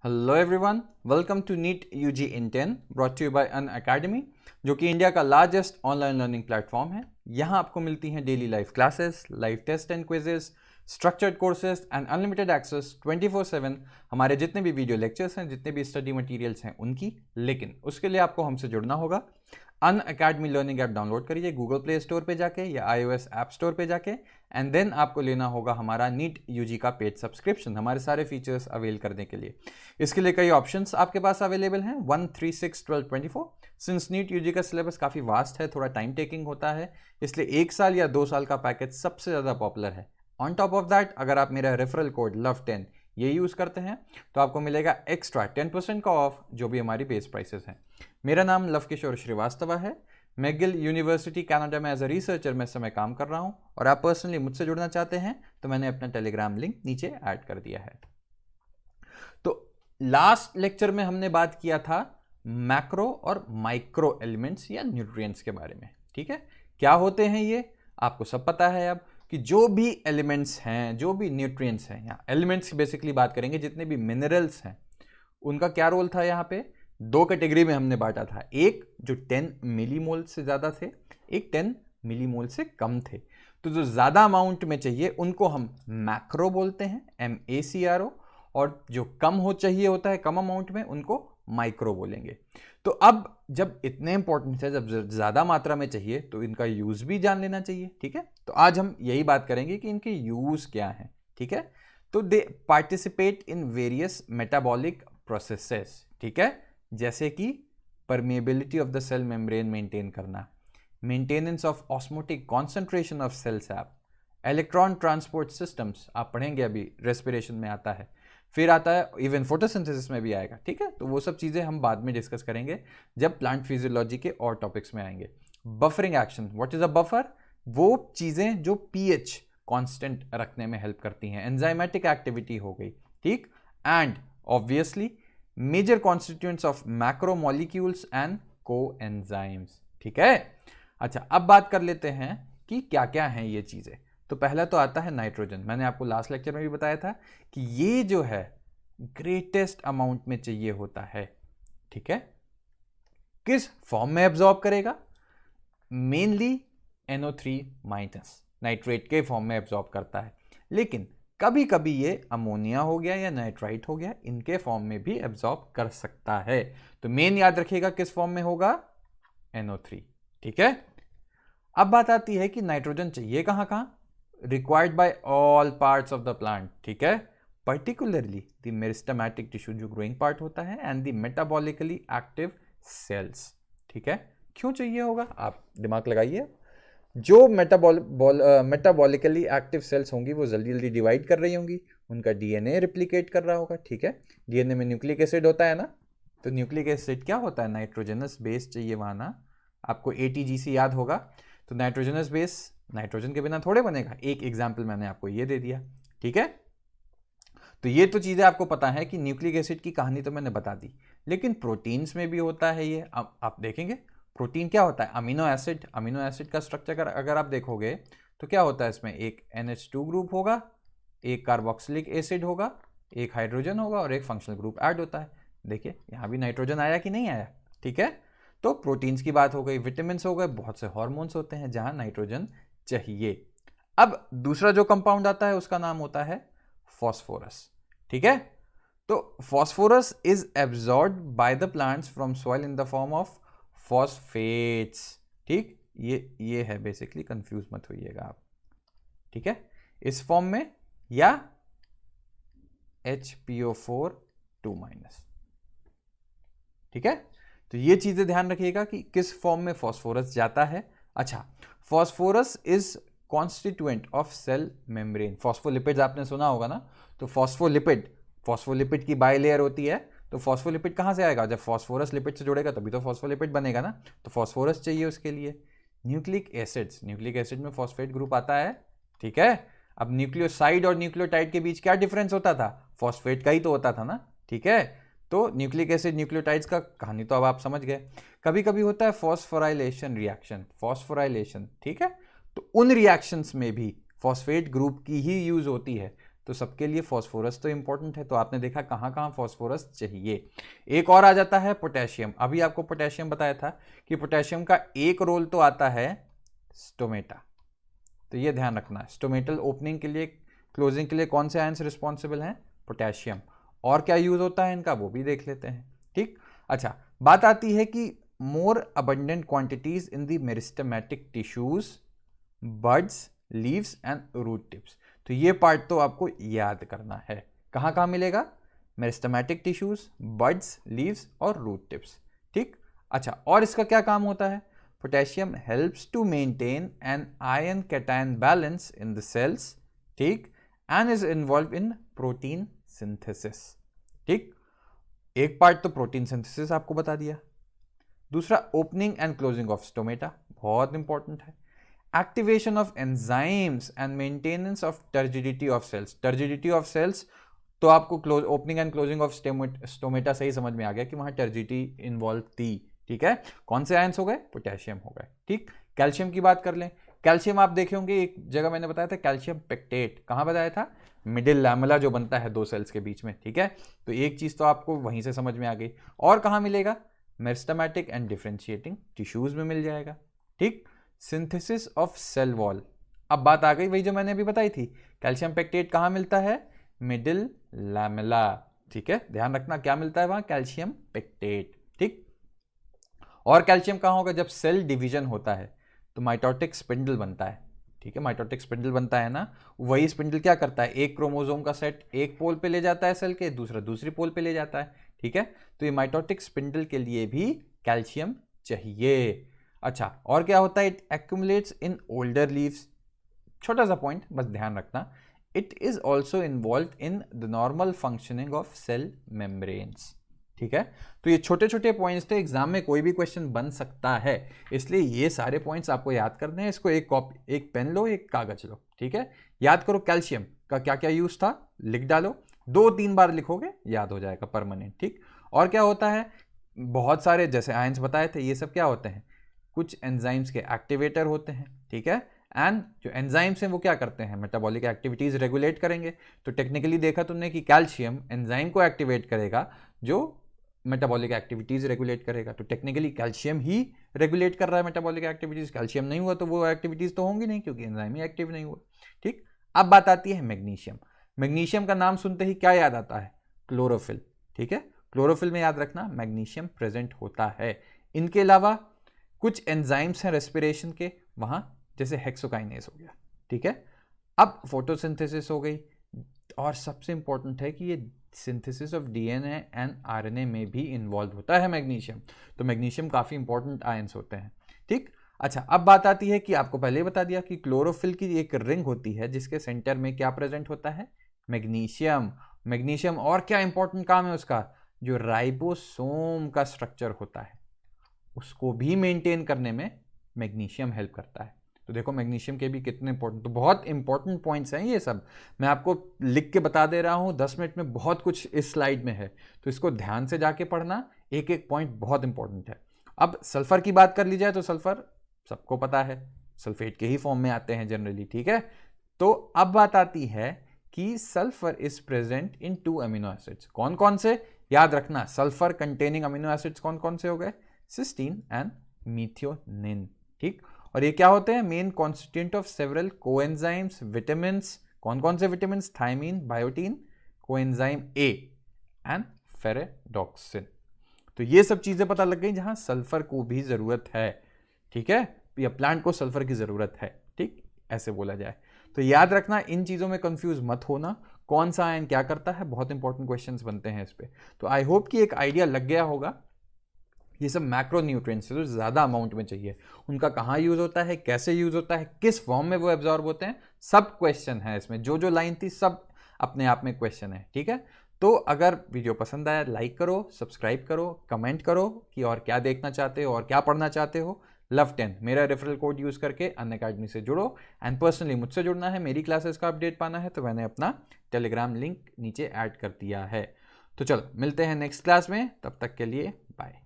Hello everyone, welcome to NEET UG in 10 brought to you by Unacademy, जो कि India का largest online learning platform है। यहाँ आपको मिलती हैं daily live classes, live test and quizzes, structured courses and unlimited access 24/7 हमारे जितने भी वीडियो लेक्चर्स हैं, जितने भी स्टडी मटेरियल्स हैं उनकी। लेकिन उसके लिए आपको हमसे जुड़ना होगा। अन अकेडमी लर्निंग ऐप डाउनलोड करिए गूगल प्ले स्टोर पे जाके या iOS ऐप स्टोर पे जाके, एंड देन आपको लेना होगा हमारा नीट यूजी का पेड सब्सक्रिप्शन हमारे सारे फीचर्स अवेल करने के लिए। इसके लिए कई ऑप्शंस आपके पास अवेलेबल हैं 1, 3, 6, 12, 24। सिंस नीट यूजी का सिलेबस काफ़ी वास्ट है, थोड़ा टाइम टेकिंग होता है, इसलिए 1 साल या 2 साल का पैकेज सबसे ज़्यादा पॉपुलर है। ऑन टॉप ऑफ दैट, अगर आप मेरा रेफरल कोड LOVE10 ये यूज़ करते हैं तो आपको मिलेगा एक्स्ट्रा 10% का ऑफ, जो भी हमारी बेस प्राइसेस हैं। मेरा नाम लव किशोर श्रीवास्तव है। मैगिल यूनिवर्सिटी कनाडा में एज अ रिसर्चर मैं समय काम कर रहा हूं, और आप पर्सनली मुझसे जुड़ना चाहते हैं तो मैंने अपना टेलीग्राम लिंक नीचे ऐड कर दिया है। तो लास्ट लेक्चर में हमने बात किया था मैक्रो और माइक्रो एलिमेंट्स या न्यूट्रिएंट्स के बारे में। ठीक है, क्या होते हैं ये आपको सब पता है अब, कि जो भी एलिमेंट्स हैं, जो भी न्यूट्रिएंट्स हैं, यहाँ एलिमेंट्स की बेसिकली बात करेंगे, जितने भी मिनरल्स हैं उनका क्या रोल था। यहाँ पे 2 कैटेगरी में हमने बांटा था, एक जो 10 मिलीमोल से ज़्यादा थे, एक 10 मिलीमोल से कम थे। तो जो ज़्यादा अमाउंट में चाहिए उनको हम मैक्रो बोलते हैं, MACRO, और जो कम हो चाहिए होता है कम अमाउंट में, उनको माइक्रो बोलेंगे। तो अब जब इतने इंपॉर्टेंट है, जब ज़्यादा मात्रा में चाहिए तो इनका यूज़ भी जान लेना चाहिए। ठीक है, तो आज हम यही बात करेंगे कि इनके यूज़ क्या हैं। ठीक है, तो they participate in various metabolic processes. ठीक है, जैसे कि permeability of the cell membrane maintain करना, maintenance of osmotic concentration of cell sap, electron transport systems आप पढ़ेंगे अभी, रेस्पिरेशन में आता है, फिर आता है इवन फोटोसिंथेसिस में भी आएगा। ठीक है, तो वो सब चीज़ें हम बाद में डिस्कस करेंगे जब प्लांट फिजियोलॉजी के और टॉपिक्स में आएंगे। Buffering action, what is a buffer? वो चीज़ें जो pH कांस्टेंट रखने में हेल्प करती हैं, एंजाइमेटिक एक्टिविटी हो गई। ठीक, and obviously major constituents of macromolecules and coenzymes. ठीक है, अच्छा अब बात कर लेते हैं कि क्या क्या हैं ये चीज़ें। तो पहला तो आता है नाइट्रोजन। मैंने आपको लास्ट लेक्चर में भी बताया था कि ये जो है ग्रेटेस्ट अमाउंट में चाहिए होता है। ठीक है, किस फॉर्म में एब्जॉर्ब करेगा? मेनली NO3- नाइट्रेट के फॉर्म में एब्जॉर्ब करता है, लेकिन कभी कभी ये अमोनिया हो गया या नाइट्राइट हो गया, इनके फॉर्म में भी एब्जॉर्ब कर सकता है। तो मेन याद रखिएगा किस फॉर्म में होगा, NO3। ठीक है, अब बात आती है कि नाइट्रोजन चाहिए कहां कहां, required by all parts of the plant. ठीक है, पर्टिकुलरली द मेरिस्टेमेटिक टिश्यू जो ग्रोइंग पार्ट होता है, and the metabolically active cells. ठीक है, क्यों चाहिए होगा आप दिमाग लगाइए। जो मेटाबॉलिकली एक्टिव सेल्स होंगी वो जल्दी जल्दी डिवाइड कर रही होंगी, उनका DNA रिप्लिकेट कर रहा होगा। ठीक है, DNA में न्यूक्लिक एसिड होता है ना, तो न्यूक्लिक एसिड क्या होता है, नाइट्रोजनस बेस चाहिए वहाँ ना। आपको ATGC याद होगा, तो नाइट्रोजनस बेस नाइट्रोजन के बिना थोड़े बनेगा। एक एग्जाम्पल मैंने आपको ये दे दिया। ठीक है, तो ये तो चीज़ें आपको पता है कि न्यूक्लिक एसिड की कहानी तो मैंने बता दी, लेकिन प्रोटीन्स में भी होता है ये। अब आप देखेंगे प्रोटीन क्या होता है, अमीनो एसिड। अमीनो एसिड का स्ट्रक्चर अगर आप देखोगे तो क्या होता है, इसमें एक NH2 ग्रुप होगा, एक कार्बोक्सिलिक एसिड होगा, एक हाइड्रोजन होगा, और एक फंक्शनल ग्रुप ऐड होता है। देखिए यहाँ भी नाइट्रोजन आया कि नहीं आया। ठीक है, तो प्रोटीन्स की बात हो गई, विटामिन हो गए, बहुत से हॉर्मोन्स होते हैं जहां नाइट्रोजन चाहिए। अब दूसरा जो कंपाउंड आता है उसका नाम होता है फॉस्फोरस। ठीक है, तो phosphorus is absorbed by the plants from soil in the form of phosphates. ठीक, ये है बेसिकली, कंफ्यूज मत होइएगा आप। ठीक है, इस फॉर्म में या HPO4 2-। ठीक है, तो ये चीजें ध्यान रखिएगा कि किस फॉर्म में फॉस्फोरस जाता है। अच्छा, phosphorus is constituent of cell membrane. Phospholipids आपने सुना होगा ना, तो फॉस्फोलिपिड की बाइलेयर होती है, तो फॉस्फोलिपिड कहां से आएगा, जब फॉस्फोरस लिपिड से जुड़ेगा तभी तो फॉस्फोलिपिड बनेगा ना, तो फॉस्फोरस चाहिए उसके लिए। न्यूक्लिक एसिड्स, न्यूक्लिक एसिड में फॉस्फेट ग्रुप आता है। ठीक है, अब न्यूक्लियोसाइड और न्यूक्लियोटाइड के बीच क्या डिफरेंस होता था, फॉस्फेट का ही तो होता था ना। ठीक है, तो न्यूक्लिक एसिड न्यूक्लियोटाइड्स का कहानी तो अब आप समझ गए। कभी कभी होता है फॉस्फोराइलेशन रिएक्शन, फॉस्फोराइलेशन। ठीक है, तो उन रिएक्शंस में भी फॉस्फेट ग्रुप की ही यूज होती है, तो सबके लिए फॉस्फोरस तो इंपॉर्टेंट है। तो आपने देखा कहाँ कहाँ फॉस्फोरस चाहिए। एक और आ जाता है पोटेशियम। अभी आपको पोटेशियम बताया था कि पोटेशियम का एक रोल तो आता है स्टोमेटा, तो ये ध्यान रखना, स्टोमेटल ओपनिंग के लिए, क्लोजिंग के लिए कौन से आयंस रिस्पॉन्सिबल हैं? पोटेशियम। और क्या यूज होता है इनका वो भी देख लेते हैं। ठीक, अच्छा, बात आती है कि more abundant quantities in the meristematic tissues, buds, leaves and root tips. तो ये पार्ट तो आपको याद करना है। कहाँ कहाँ मिलेगा? मेरिस्टेमेटिक टिश्यूज, बड्स, लीव्स और रूट टिप्स। ठीक, अच्छा, और इसका क्या काम होता है? Potassium helps to maintain anion cation balance in the cells, ठीक, and is involve in protein synthesis. ठीक, एक पार्ट तो प्रोटीन सिंथेसिस आपको बता दिया। दूसरा opening and closing of stomata, बहुत इंपॉर्टेंट है। Activation of enzymes and maintenance of turgidity of cells. Turgidity of cells तो आपको opening and closing of stomata से ही समझ में आ गया कि वहां टर्जिडिटी इन्वॉल्व थी। ठीक है, कौन से आयंस हो गए? पोटेशियम हो गए। ठीक, कैल्शियम की बात कर लें। कैल्शियम आप देखे होंगे एक जगह मैंने बताया था, कैल्शियम पेक्टेट। कहां बताया था? मिडिल लैमेला जो बनता है दो सेल्स के बीच में। ठीक है, तो एक चीज तो आपको वहीं से समझ में आ गई। और कहां मिलेगा? मेरिस्टेमेटिक एंड डिफरेंशिएटिंग टिश्यूज में मिल जाएगा। ठीक, सिंथेसिस ऑफ सेल वॉल। अब बात आ गई वही जो मैंने अभी बताई थी, कैल्शियम पेक्टेट कहां मिलता है? Middle lamella. ठीक है, ध्यान रखना क्या मिलता है वहां? Calcium pectate. ठीक, और कैल्शियम कहां होगा? जब सेल डिवीजन होता है तो माइटोटिक स्पिंडल बनता है। ठीक है, माइटोटिक स्पिंडल बनता है ना, वही स्पिंडल क्या करता है? एक क्रोमोसोम का सेट एक पोल पे ले जाता है सेल के, दूसरा दूसरी पोल पे ले जाता है। ठीक है, तो ये माइटोटिक स्पिंडल के लिए भी कैल्शियम चाहिए। अच्छा, और क्या होता है? It accumulates in older leaves. छोटा सा पॉइंट बस ध्यान रखना, it is also involve in the normal functioning of cell membranes. ठीक है, तो ये छोटे छोटे पॉइंट्स थे, एग्जाम में कोई भी क्वेश्चन बन सकता है, इसलिए ये सारे पॉइंट्स आपको याद करने हैं। इसको एक कॉपी, एक पेन लो, एक कागज लो। ठीक है, याद करो कैल्शियम का क्या क्या यूज था, लिख डालो, 2-3 बार लिखोगे याद हो जाएगा परमानेंट। ठीक, और क्या होता है? बहुत सारे जैसे आयंस बताए थे, ये सब क्या होते हैं? कुछ एंजाइम्स के एक्टिवेटर होते हैं। ठीक है, एंड जो एंजाइम्स हैं वो क्या करते हैं? मेटाबॉलिक एक्टिविटीज रेगुलेट करेंगे। तो टेक्निकली देखा तुमने कि कैल्शियम एंजाइम को एक्टिवेट करेगा जो मेटाबॉलिक एक्टिविटीज रेगुलेट करेगा। तो टेक्निकली कैल्शियम ही रेगुलेट कर रहा है मेटाबॉलिक एक्टिविटीज। कैल्शियम नहीं हुआ तो वो एक्टिविटीज तो होंगी नहीं, क्योंकि एंजाइम ही एक्टिव नहीं हुआ। ठीक, अब बात आती है मैग्नीशियम। मैग्नीशियम का नाम सुनते ही क्या याद आता है? क्लोरोफिल। ठीक है, क्लोरोफिल में याद रखना मैग्नीशियम प्रेजेंट होता है। इनके अलावा कुछ एंजाइम्स हैं रेस्पिरेशन के वहां, जैसे हेक्सोकाइनेज हो गया। ठीक है, अब फोटोसिंथेसिस हो गई, और सबसे इंपॉर्टेंट है कि ये synthesis of DNA and RNA में भी इन्वॉल्व होता है मैग्नीशियम। तो मैग्नीशियम काफी इंपॉर्टेंट आयंस होते हैं। ठीक, अच्छा, अब बात आती है कि आपको पहले ही बता दिया कि क्लोरोफिल की एक रिंग होती है जिसके सेंटर में क्या प्रेजेंट होता है? मैग्नीशियम। मैग्नीशियम और क्या इंपॉर्टेंट काम है उसका? जो राइबोसोम का स्ट्रक्चर होता है उसको भी मेंटेन करने में मैग्नीशियम हेल्प करता है। तो देखो मैग्नीशियम के भी कितने इंपॉर्टेंट, तो बहुत इंपॉर्टेंट पॉइंट्स हैं ये सब, मैं आपको लिख के बता दे रहा हूँ। 10 मिनट में बहुत कुछ इस स्लाइड में है, तो इसको ध्यान से जाके पढ़ना, एक एक पॉइंट बहुत इंपॉर्टेंट है। अब सल्फर की बात कर ली जाए तो सल्फर सबको पता है, सल्फेट के ही फॉर्म में आते हैं जनरली। ठीक है, तो अब बात आती है कि sulphur is present in 2 amino acids. कौन कौन से? याद रखना, सल्फर कंटेनिंग अमीनो एसिड्स कौन कौन से हो गए? Cysteine and methionine. ठीक, और ये क्या होते हैं? Main constituent of several coenzymes, vitamins. कौन कौन से vitamins? Thiamine, biotin, coenzyme A and ferredoxin. तो ये सब चीजें पता लग गई जहां सल्फर को भी जरूरत है। ठीक है, या प्लांट को सल्फर की जरूरत है। ठीक, ऐसे बोला जाए तो याद रखना, इन चीजों में कंफ्यूज मत होना, कौन सा आयन क्या करता है, बहुत इंपॉर्टेंट क्वेश्चंस बनते हैं इस पे। तो आई होप कि एक आइडिया लग गया होगा। ये सब मैक्रो न्यूट्रिएंट्स जो ज़्यादा अमाउंट में चाहिए, उनका कहाँ यूज़ होता है, कैसे यूज़ होता है, किस फॉर्म में वो एब्जॉर्ब होते हैं, सब क्वेश्चन है इसमें। जो जो लाइन थी सब अपने आप में क्वेश्चन है। ठीक है, तो अगर वीडियो पसंद आया लाइक करो, सब्सक्राइब करो, कमेंट करो कि और क्या देखना चाहते हो और क्या पढ़ना चाहते हो। Love10 मेरा रेफरल कोड यूज़ करके अनअकैडमी से जुड़ो, एंड पर्सनली मुझसे जुड़ना है, मेरी क्लासेस का अपडेट पाना है, तो मैंने अपना टेलीग्राम लिंक नीचे ऐड कर दिया है। तो चलो मिलते हैं नेक्स्ट क्लास में, तब तक के लिए बाय।